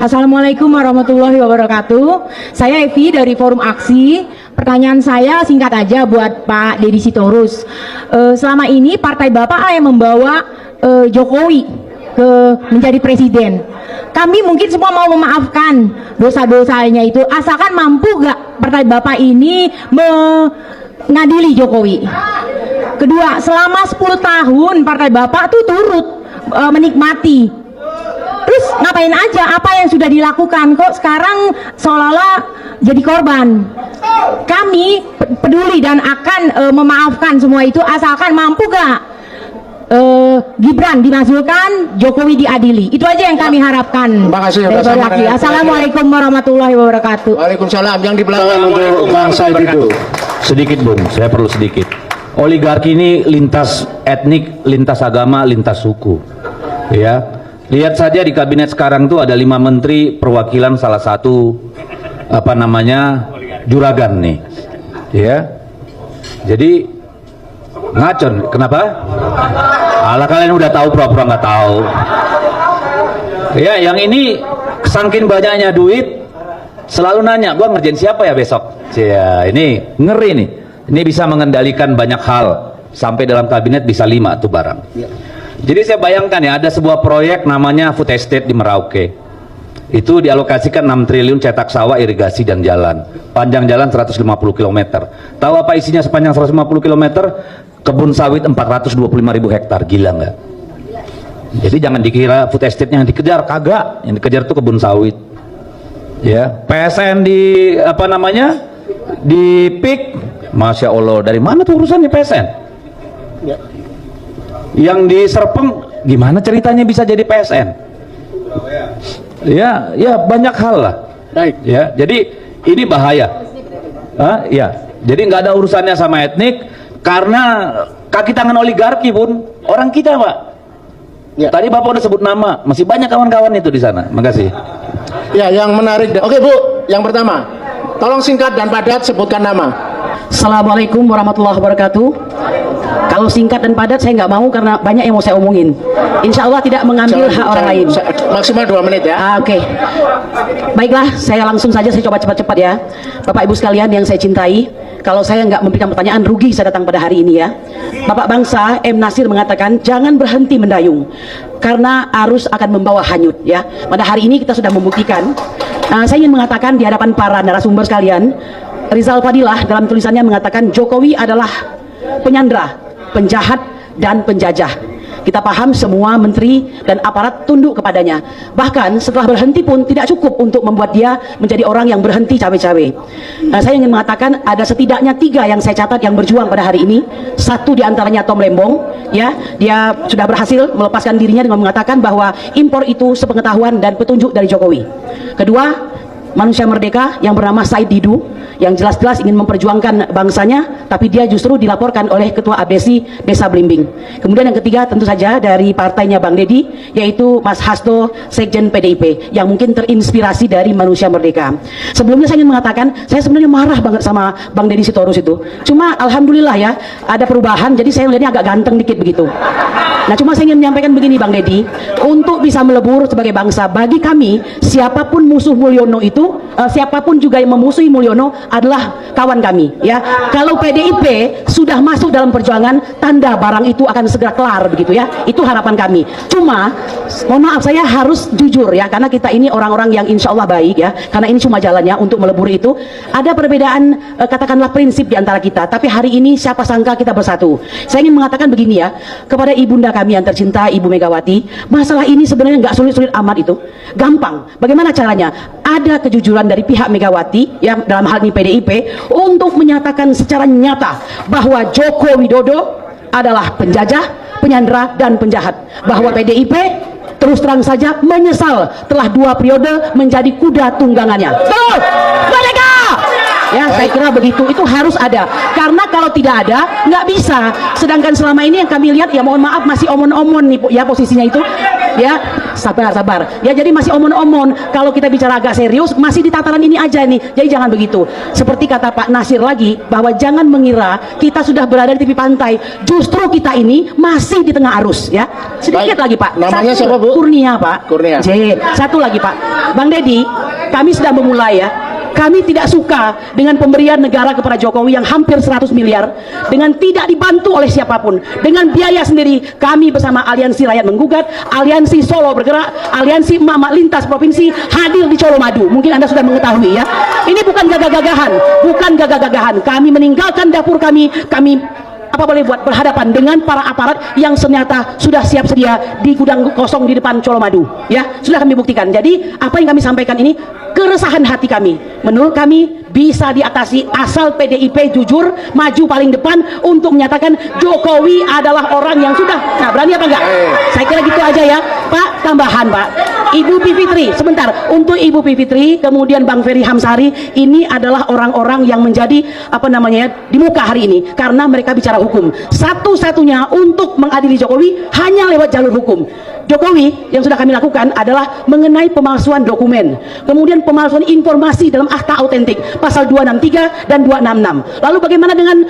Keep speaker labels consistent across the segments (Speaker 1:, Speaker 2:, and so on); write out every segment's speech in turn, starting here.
Speaker 1: Assalamualaikum warahmatullahi wabarakatuh. Saya Evi dari Forum Aksi. Pertanyaan saya singkat aja buat Pak Deddy Sitorus. Selama ini partai Bapak yang membawa Jokowi menjadi presiden. Kami mungkin semua mau memaafkan dosa-dosanya itu, asalkan mampu gak partai Bapak ini mengadili Jokowi. Kedua, selama 10 tahun partai Bapak tuh turut menikmati. Terus ngapain aja apa yang sudah dilakukan, kok sekarang seolah-olah jadi korban. Kami peduli dan akan memaafkan semua itu asalkan mampu gak Gibran dimasukkan, Jokowi diadili. Itu aja yang kami harapkan.
Speaker 2: Terima kasih.
Speaker 1: Assalamualaikum warahmatullahi wabarakatuh.
Speaker 2: Waalaikumsalam. Yang di belakang untuk Bang Said itu.
Speaker 3: Sedikit Bung, saya perlu sedikit. Oligarki ini lintas etnik, lintas agama, lintas suku. Ya. Lihat saja di kabinet sekarang tuh ada 5 menteri perwakilan salah satu juragan nih, ya. Jadi ngacon, kenapa? Alah kalian udah tahu pura-pura nggak tahu. Ya, yang ini kesangkin banyaknya duit, selalu nanya, gua ngerjain siapa ya besok? Ya, ini ngeri nih. Ini bisa mengendalikan banyak hal sampai dalam kabinet bisa 5 tuh barang. Jadi saya bayangkan ya, ada sebuah proyek namanya Food Estate di Merauke. Itu dialokasikan 6 triliun cetak sawah, irigasi dan jalan. Panjang jalan 150 km. Tahu apa isinya sepanjang 150 km? Kebun sawit 425.000 hektar. Gila nggak? Jadi jangan dikira Food Estate yang dikejar, kagak. Yang dikejar tuh kebun sawit. Ya, PSN di di PIK. Masya Allah, dari mana tuh urusannya PSN? Ya. Yang di Serpeng gimana ceritanya bisa jadi PSN? Ya, banyak hal lah.
Speaker 2: Baik.
Speaker 3: Ya, jadi ini bahaya. Ya, jadi nggak ada urusannya sama etnik, karena kaki tangan oligarki pun orang kita, Pak. Ya. Tadi Bapak udah sebut nama, masih banyak kawan-kawan itu di sana. Makasih.
Speaker 2: Ya, yang menarik. Oke Bu, yang pertama, tolong singkat dan padat sebutkan nama.
Speaker 4: Assalamualaikum warahmatullahi wabarakatuh. Kalau singkat dan padat saya nggak mau karena banyak yang mau saya omongin. Insya Allah tidak mengambil hak orang lain.
Speaker 2: Maksimal 2 menit ya.
Speaker 4: Oke. Baiklah, saya langsung saja, saya coba cepat-cepat ya. Bapak Ibu sekalian yang saya cintai, kalau saya nggak memberikan pertanyaan, rugi saya datang pada hari ini ya. Bapak bangsa M. Nasir mengatakan jangan berhenti mendayung karena arus akan membawa hanyut ya. Pada hari ini kita sudah membuktikan. Saya ingin mengatakan di hadapan para narasumber sekalian, Rizal Fadilah dalam tulisannya mengatakan Jokowi adalah penyandra, penjahat, dan penjajah. Kita paham semua menteri dan aparat tunduk kepadanya. Bahkan setelah berhenti pun tidak cukup untuk membuat dia menjadi orang yang berhenti cawe-cawe. Saya ingin mengatakan ada setidaknya 3 yang saya catat yang berjuang pada hari ini. Satu diantaranya Tom Lembong, ya, dia sudah berhasil melepaskan dirinya dengan mengatakan bahwa impor itu sepengetahuan dan petunjuk dari Jokowi. Kedua, manusia merdeka yang bernama Said Didu, yang jelas-jelas ingin memperjuangkan bangsanya, tapi dia justru dilaporkan oleh Ketua Abdesi Desa Blimbing. Kemudian yang ketiga tentu saja dari partainya Bang Deddy, yaitu Mas Hasto, Sekjen PDIP, yang mungkin terinspirasi dari manusia merdeka. Sebelumnya saya ingin mengatakan, saya sebenarnya marah banget sama Bang Deddy Sitorus itu. Cuma alhamdulillah ya, ada perubahan, jadi saya melihatnya agak ganteng dikit begitu. Nah, cuma saya ingin menyampaikan begini Bang Deddy, untuk bisa melebur sebagai bangsa, bagi kami, siapapun musuh Mulyono itu, siapapun juga yang memusuhi Mulyono adalah kawan kami ya. Kalau PDIP sudah masuk dalam perjuangan, tanda barang itu akan segera kelar begitu ya. Itu harapan kami. Cuma mohon maaf, saya harus jujur ya, karena kita ini orang-orang yang insya Allah baik ya, karena ini cuma jalannya untuk melebur itu. Ada perbedaan katakanlah prinsip di antara kita, tapi hari ini siapa sangka kita bersatu. Saya ingin mengatakan begini ya, kepada ibunda kami yang tercinta Ibu Megawati, masalah ini sebenarnya nggak sulit-sulit amat, itu gampang. Bagaimana caranya? Ada kejujuran dari pihak Megawati ya, dalam hal ini PDIP, untuk menyatakan secara nyata bahwa Joko Widodo adalah penjajah, penyandera, dan penjahat. Bahwa PDIP terus terang saja menyesal telah 2 periode menjadi kuda tunggangannya. Betul! Merdeka! Ya, saya kira begitu, itu harus ada. Karena kalau tidak ada, nggak bisa. Sedangkan selama ini yang kami lihat, ya mohon maaf, masih omon-omon nih ya posisinya itu. Ya, sabar. Ya, jadi masih omon-omon. Kalau kita bicara agak serius, masih di tataran ini aja nih. Jadi jangan begitu. Seperti kata Pak Nasir lagi, bahwa jangan mengira kita sudah berada di tepi pantai. Justru kita ini masih di tengah arus, ya. Sedikit
Speaker 2: Baik.
Speaker 4: lagi, Pak.
Speaker 2: Namanya siapa, Bu?
Speaker 4: Kurnia, Pak.
Speaker 2: Kurnia.
Speaker 4: J. Satu lagi, Pak. Bang Dedi, kami sudah memulai ya. Kami tidak suka dengan pemberian negara kepada Jokowi yang hampir 100 miliar dengan tidak dibantu oleh siapapun. Dengan biaya sendiri, kami bersama Aliansi Rakyat Menggugat, Aliansi Solo Bergerak, Aliansi Emak-emak Lintas Provinsi hadir di Colomadu. Mungkin Anda sudah mengetahui ya. Ini bukan gagah-gagahan. Kami meninggalkan dapur kami apa boleh buat berhadapan dengan para aparat yang ternyata sudah siap sedia di gudang kosong di depan Colomadu, ya sudah kami buktikan. Jadi apa yang kami sampaikan ini keresahan hati kami, menurut kami bisa diatasi asal PDIP jujur maju paling depan untuk menyatakan Jokowi adalah orang yang sudah. Nah, berani apa enggak? Saya kira gitu aja ya Pak. Tambahan Pak, Ibu Bivitri sebentar, untuk Ibu Bivitri kemudian Bang Ferry Hamsari, ini adalah orang-orang yang menjadi apa namanya di muka hari ini karena mereka bicara hukum. Satu-satunya untuk mengadili Jokowi hanya lewat jalur hukum. Jokowi yang sudah kami lakukan adalah mengenai pemalsuan dokumen, kemudian pemalsuan informasi dalam akta autentik pasal 263 dan 266. Lalu bagaimana dengan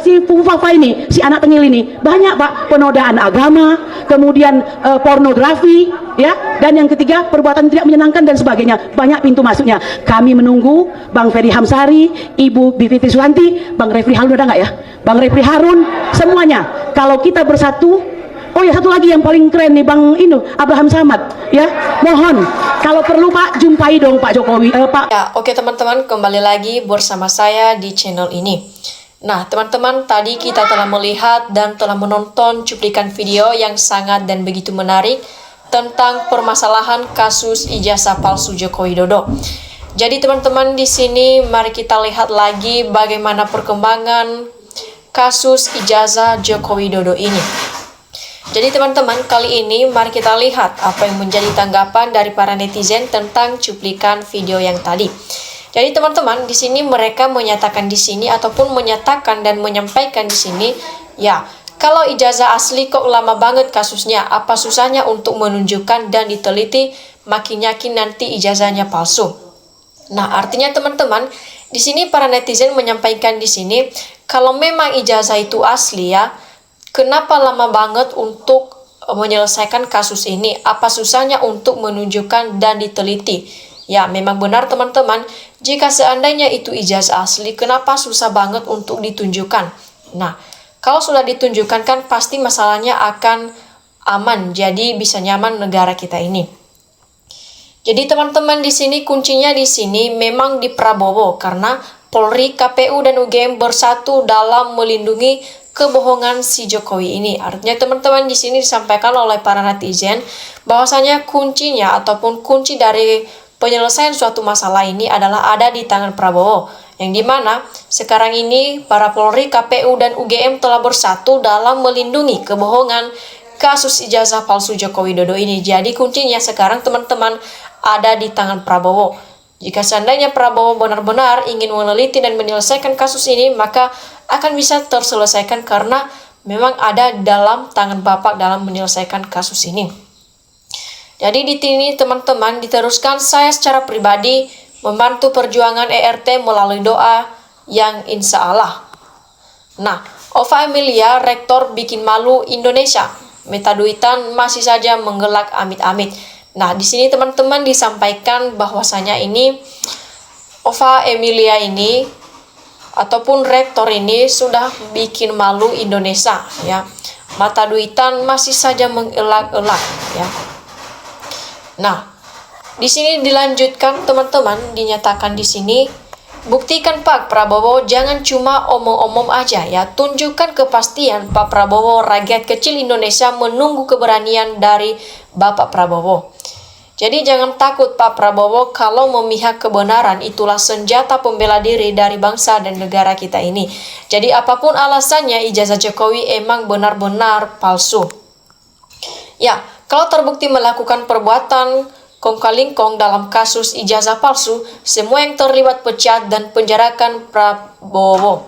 Speaker 4: si Fufafa ini, si anak tengil ini? Banyak Pak, penodaan agama, kemudian pornografi, ya, dan yang ketiga perbuatan tidak menyenangkan dan sebagainya. Banyak pintu masuknya. Kami menunggu Bang Ferry Hamsari, Ibu Bivitri Susanti, Bang Refri Harun ada nggak ya? Bang Refri Harun, semuanya. Kalau kita bersatu. Oh ya, satu lagi yang paling keren nih Bang Abraham Samad, ya. Mohon kalau perlu Pak jumpai dong Pak Jokowi, Pak.
Speaker 5: Ya, oke teman-teman, kembali lagi bersama saya di channel ini. Nah, teman-teman, tadi kita telah melihat dan telah menonton cuplikan video yang sangat dan begitu menarik tentang permasalahan kasus ijazah palsu Joko Widodo. Jadi teman-teman, di sini mari kita lihat lagi bagaimana perkembangan kasus ijazah Joko Widodo ini. Jadi teman-teman, kali ini mari kita lihat apa yang menjadi tanggapan dari para netizen tentang cuplikan video yang tadi. Jadi teman-teman, di sini mereka menyatakan di sini ataupun menyatakan dan menyampaikan di sini, ya, kalau ijazah asli kok lama banget kasusnya, apa susahnya untuk menunjukkan dan diteliti, makin yakin nanti ijazahnya palsu. Nah, artinya teman-teman, di sini para netizen menyampaikan di sini, kalau memang ijazah itu asli ya, kenapa lama banget untuk menyelesaikan kasus ini? Apa susahnya untuk menunjukkan dan diteliti? Ya, memang benar teman-teman, jika seandainya itu ijazah asli, kenapa susah banget untuk ditunjukkan? Nah, kalau sudah ditunjukkan kan pasti masalahnya akan aman, jadi bisa nyaman negara kita ini. Jadi teman-teman, di sini kuncinya di sini memang di Prabowo, karena Polri, KPU, dan UGM bersatu dalam melindungi kebohongan si Jokowi ini. Artinya teman-teman, di sini disampaikan oleh para netizen bahwasanya kuncinya ataupun kunci dari penyelesaian suatu masalah ini adalah ada di tangan Prabowo, yang dimana sekarang ini para Polri, KPU, dan UGM telah bersatu dalam melindungi kebohongan kasus ijazah palsu Joko Widodo ini. Jadi kuncinya sekarang teman-teman ada di tangan Prabowo. Jika seandainya Prabowo benar-benar ingin meneliti dan menyelesaikan kasus ini, maka akan bisa terselesaikan karena memang ada dalam tangan Bapak dalam menyelesaikan kasus ini. Jadi di sini teman-teman diteruskan, saya secara pribadi membantu perjuangan ERT melalui doa yang insya Allah. Nah, Ova Emilia, rektor bikin malu Indonesia. Meta duitan masih saja menggelak amit-amit. Nah, di sini teman-teman disampaikan bahwasanya ini Ova Emilia ini ataupun rektor ini sudah bikin malu Indonesia, ya. Mata duitan masih saja mengelak-elak, ya. Nah, di sini dilanjutkan teman-teman, dinyatakan di sini, buktikan Pak Prabowo, jangan cuma omong-omong aja ya, tunjukkan kepastian Pak Prabowo. Rakyat kecil Indonesia menunggu keberanian dari Bapak Prabowo. Jadi jangan takut Pak Prabowo, kalau memihak kebenaran itulah senjata pembela diri dari bangsa dan negara kita ini. Jadi apapun alasannya, ijazah Jokowi emang benar-benar palsu. Ya, kalau terbukti melakukan perbuatan kong-kali-kong dalam kasus ijazah palsu, semua yang terlibat pecat dan penjarakan Prabowo.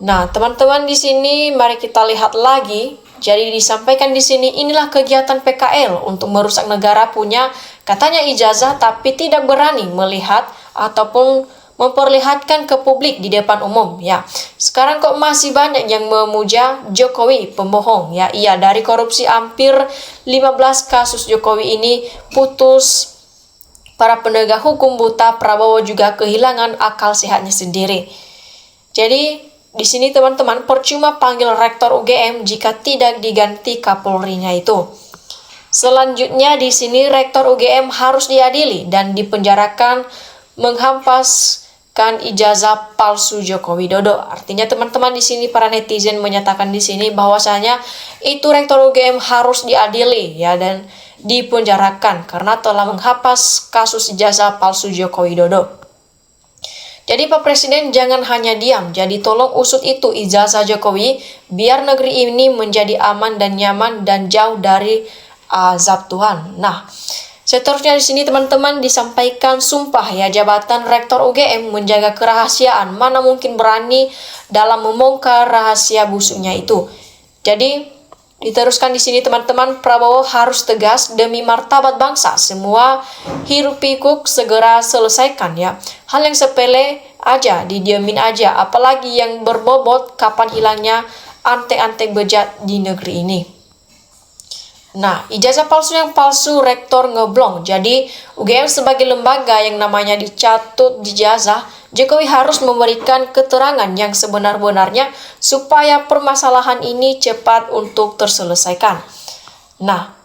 Speaker 5: Nah, teman-teman, di sini mari kita lihat lagi Jadi disampaikan di sini inilah kegiatan PKL untuk merusak negara punya katanya ijazah tapi tidak berani melihat ataupun memperlihatkan ke publik di depan umum ya. Sekarang kok masih banyak yang memuja Jokowi pembohong ya. Iya, dari korupsi hampir 15 kasus Jokowi ini putus, para penegak hukum buta, Prabowo juga kehilangan akal sehatnya sendiri. Jadi di sini teman-teman, percuma panggil rektor UGM jika tidak diganti Kapolrinya itu. Selanjutnya di sini rektor UGM harus diadili dan dipenjarakan menghempaskan ijazah palsu Joko Widodo. Artinya teman-teman di sini para netizen menyatakan di sini bahwasanya itu rektor UGM harus diadili ya dan dipenjarakan karena telah menghapus kasus ijazah palsu Joko Widodo. Jadi Pak Presiden jangan hanya diam, jadi tolong usut itu ijazah Jokowi biar negeri ini menjadi aman dan nyaman dan jauh dari azab Tuhan. Nah, seterusnya di sini teman-teman disampaikan sumpah ya jabatan Rektor UGM menjaga kerahasiaan, mana mungkin berani dalam membongkar rahasia busuknya itu. Jadi diteruskan di sini teman-teman, Prabowo harus tegas demi martabat bangsa. Semua hiruk pikuk segera selesaikan ya. Hal yang sepele aja didiemin aja, apalagi yang berbobot kapan hilangnya antek-antek bejat di negeri ini. Nah, ijazah palsu yang palsu rektor ngeblong. Jadi UGM sebagai lembaga yang namanya dicatut di ijazah, Jokowi harus memberikan keterangan yang sebenar-benarnya supaya permasalahan ini cepat untuk terselesaikan. Nah,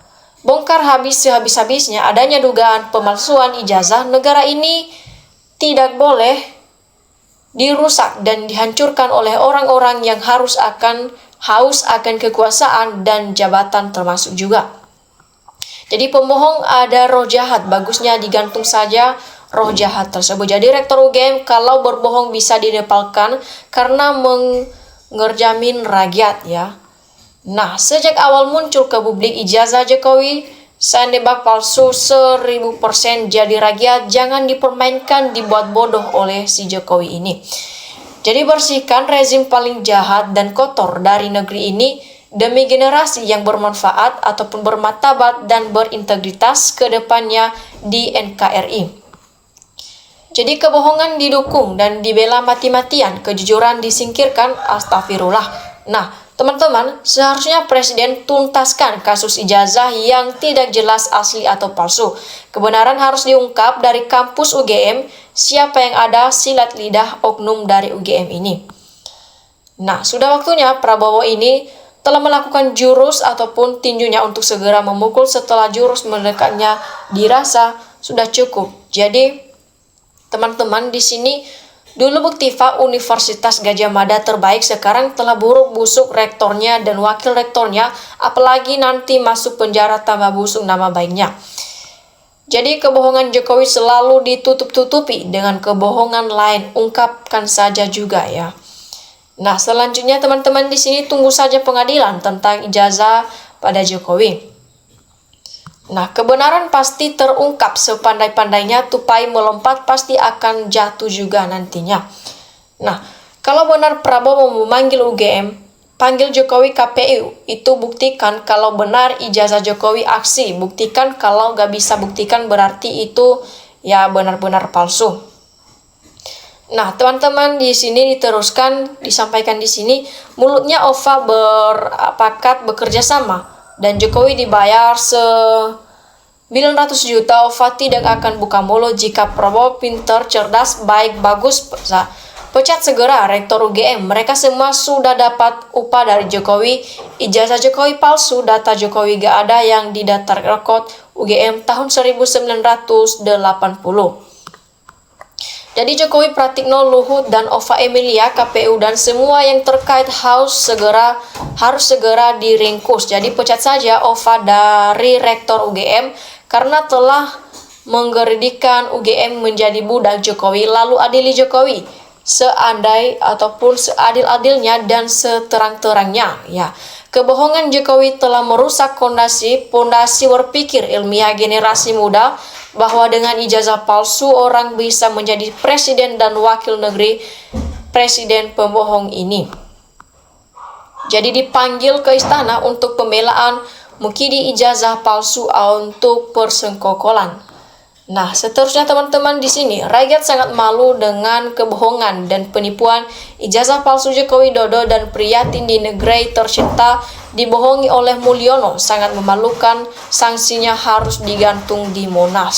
Speaker 5: bongkar habis sehabis-habisnya adanya dugaan pemalsuan ijazah, negara ini tidak boleh dirusak dan dihancurkan oleh orang-orang yang haus akan kekuasaan dan jabatan termasuk juga. Jadi pembohong ada roh jahat, bagusnya digantung saja roh jahat tersebut. Jadi rektor UGM kalau berbohong bisa didepalkan karena mengerjamin rakyat ya. Nah, sejak awal muncul ke publik ijazah Jokowi seandainya palsu 1000%, jadi rakyat jangan dipermainkan, dibuat bodoh oleh si Jokowi ini. Jadi bersihkan rezim paling jahat dan kotor dari negeri ini demi generasi yang bermanfaat ataupun bermartabat dan berintegritas ke depannya di NKRI. Jadi kebohongan didukung dan dibela mati-matian, kejujuran disingkirkan, astagfirullah. Nah, teman-teman, seharusnya Presiden tuntaskan kasus ijazah yang tidak jelas asli atau palsu. Kebenaran harus diungkap dari kampus UGM, siapa yang ada silat lidah oknum dari UGM ini. Nah, sudah waktunya Prabowo ini telah melakukan jurus ataupun tinjunya untuk segera memukul setelah jurus mendekatnya dirasa sudah cukup. Jadi teman-teman di sini dulu Buktifa Universitas Gadjah Mada terbaik, sekarang telah buruk busuk rektornya dan wakil rektornya, apalagi nanti masuk penjara tambah busuk nama baiknya. Jadi kebohongan Jokowi selalu ditutup-tutupi dengan kebohongan lain, ungkapkan saja juga ya. Nah, selanjutnya teman-teman di sini tunggu saja pengadilan tentang ijazah pada Jokowi. Nah, kebenaran pasti terungkap sepandai-pandainya, tupai melompat pasti akan jatuh juga nantinya. Nah, kalau benar Prabowo memanggil UGM, panggil Jokowi KPU, itu buktikan kalau benar ijazah Jokowi aksi, buktikan kalau gak bisa buktikan berarti itu ya benar-benar palsu. Nah, teman-teman di sini diteruskan, disampaikan di sini, mulutnya Ova berpakat bekerja sama dan Jokowi dibayar 900 juta. Ova tidak akan buka mulut jika Prabowo pintar, cerdas, baik, bagus. Pecat segera rektor UGM. Mereka semua sudah dapat upah dari Jokowi. Ijazah Jokowi palsu, data Jokowi gak ada yang di daftar rekod UGM tahun 1980. Jadi Jokowi, Pratikno, Luhut, dan Ova Emilia, KPU, dan semua yang terkait harus segera diringkus. Jadi pecat saja Ova dari rektor UGM karena telah menggeridikan UGM menjadi budak Jokowi, lalu adili Jokowi seandai ataupun seadil-adilnya dan seterang-terangnya ya. Kebohongan Jokowi telah merusak pondasi berpikir ilmiah generasi muda bahwa dengan ijazah palsu orang bisa menjadi presiden dan wakil negeri. Presiden pembohong ini. jadi dipanggil ke istana untuk pembelaan Mukidi ijazah palsu untuk persengkokolan. Nah, seterusnya teman-teman di sini, rakyat sangat malu dengan kebohongan dan penipuan ijazah palsu Joko Widodo dan Priyatin di negeri tercinta dibohongi oleh Mulyono. Sangat memalukan, sanksinya harus digantung di Monas.